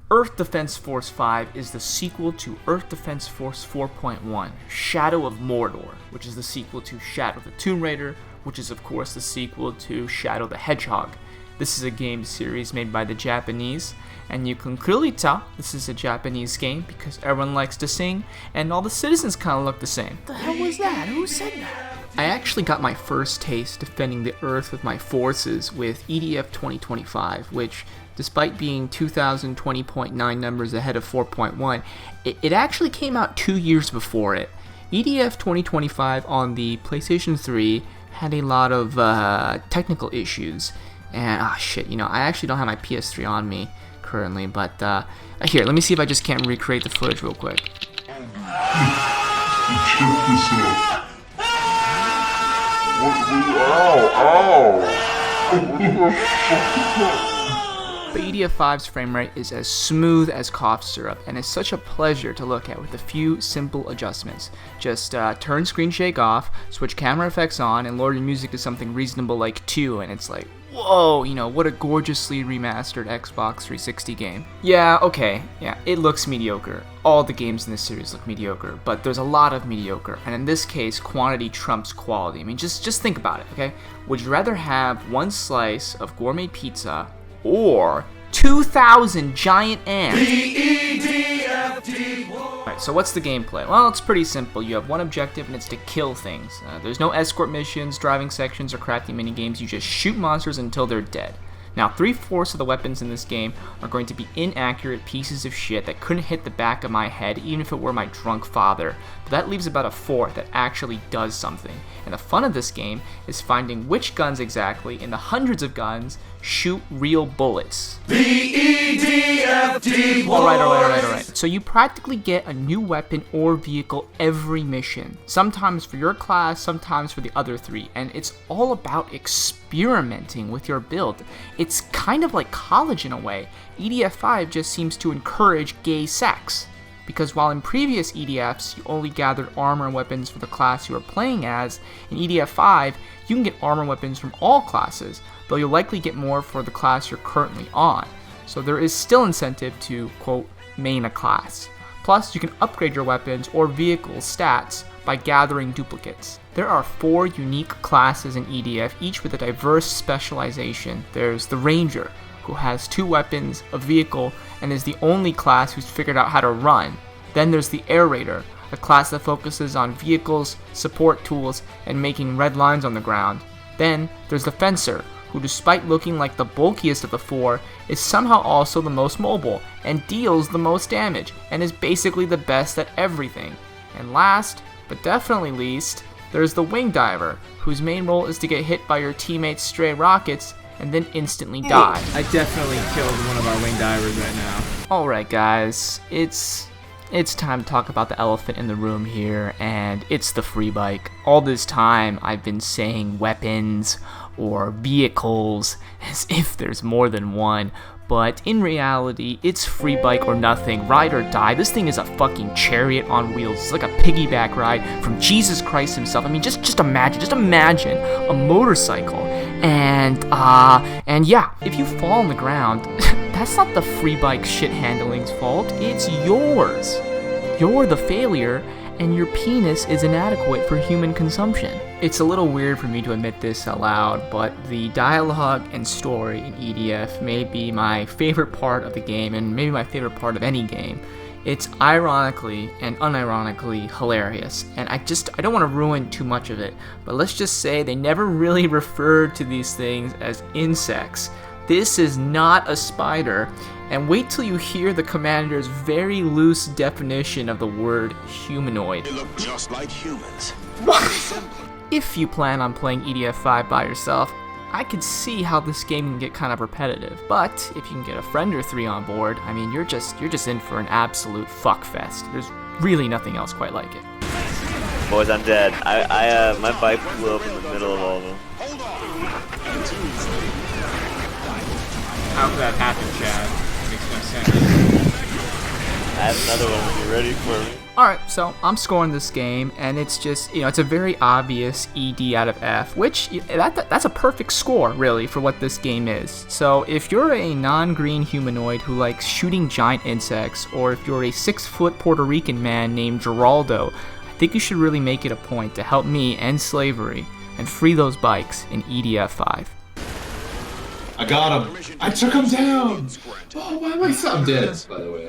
Earth Defense Force 5 is the sequel to Earth Defense Force 4.1, Shadow of Mordor, which is the sequel to Shadow the Tomb Raider, which is of course the sequel to Shadow the Hedgehog. This is a game series made by the Japanese, and you can clearly tell this is a Japanese game because everyone likes to sing, and all the citizens kind of look the same. The hell was that? Who said that? I actually got my first taste defending the Earth with my forces with EDF 2025, which, despite being 2020.9 numbers ahead of 4.1, it actually came out 2 years before it. EDF 2025 on the PlayStation 3 had a lot of technical issues, and I actually don't have my PS3 on me currently, but here, let me see if I just can't recreate the footage real quick. Check this out. But EDF 5's frame rate is as smooth as cough syrup, and is such a pleasure to look at with a few simple adjustments. Just turn screen shake off, switch camera effects on, and lower your music to something reasonable like 2, and it's like, whoa, what a gorgeously remastered Xbox 360 game. Yeah, it looks mediocre. All the games in this series look mediocre, but there's a lot of mediocre, and in this case, quantity trumps quality. I mean, just think about it, okay? Would you rather have one slice of gourmet pizza or 2,000 giant ants? Alright, so what's the gameplay? Well, it's pretty simple. You have one objective, and it's to kill things. There's no escort missions, driving sections, or crafting minigames. You just shoot monsters until they're dead. Now, 3/4 of the weapons in this game are going to be inaccurate pieces of shit that couldn't hit the back of my head even if it were my drunk father. But that leaves about 1/4 that actually does something. And the fun of this game is finding which guns exactly in the hundreds of guns shoot real bullets. The EDF Alright. So you practically get a new weapon or vehicle every mission. Sometimes for your class, sometimes for the other 3. And it's all about experimenting with your build. It's kind of like college in a way. EDF 5 just seems to encourage gay sex. Because while in previous EDFs you only gathered armor and weapons for the class you were playing as, in EDF 5 you can get armor and weapons from all classes, though you'll likely get more for the class you're currently on. So there is still incentive to, quote, main a class. Plus, you can upgrade your weapons or vehicles stats by gathering duplicates. There are 4 unique classes in EDF, each with a diverse specialization. There's the Ranger, who has 2 weapons, a vehicle, and is the only class who's figured out how to run. Then there's the Air Raider, a class that focuses on vehicles, support tools, and making red lines on the ground. Then there's the Fencer, who despite looking like the bulkiest of the 4, is somehow also the most mobile, and deals the most damage, and is basically the best at everything. And last, but definitely least, there's the Wing Diver, whose main role is to get hit by your teammates' stray rockets, and then instantly die. I definitely killed one of our wing divers right now. Alright guys, it's time to talk about the elephant in the room here, and it's the free bike. All this time I've been saying weapons or vehicles as if there's more than one, but in reality it's free bike or nothing, ride or die. This thing is a fucking chariot on wheels. It's like a piggyback ride from Jesus Christ himself. I mean, just imagine a motorcycle. And yeah, if you fall on the ground, that's not the free bike shit handling's fault, it's yours. You're the failure, and your penis is inadequate for human consumption. It's a little weird for me to admit this out loud, but the dialogue and story in EDF may be my favorite part of the game, and maybe my favorite part of any game. It's ironically and unironically hilarious, and I don't want to ruin too much of it, but let's just say they never really referred to these things as insects. This is not a spider, and wait till you hear the commander's very loose definition of the word humanoid. They look just like humans. If you plan on playing EDF 5 by yourself, I could see how this game can get kind of repetitive, but if you can get a friend or 3 on board, I mean, you're just in for an absolute fuckfest. There's really nothing else quite like it. Boys, I'm dead. My bike blew up in the middle of all of them. How could that happen, Chad? Makes no sense. I have another one when you're ready for me. Alright, so I'm scoring this game, and it's just, it's a very obvious ED out of F, which, that's a perfect score, really, for what this game is. So if you're a non-green humanoid who likes shooting giant insects, or if you're a 6-foot Puerto Rican man named Geraldo, I think you should really make it a point to help me end slavery and free those bikes in EDF 5. I got him. I took him down. Oh, why am I so dead? By the way.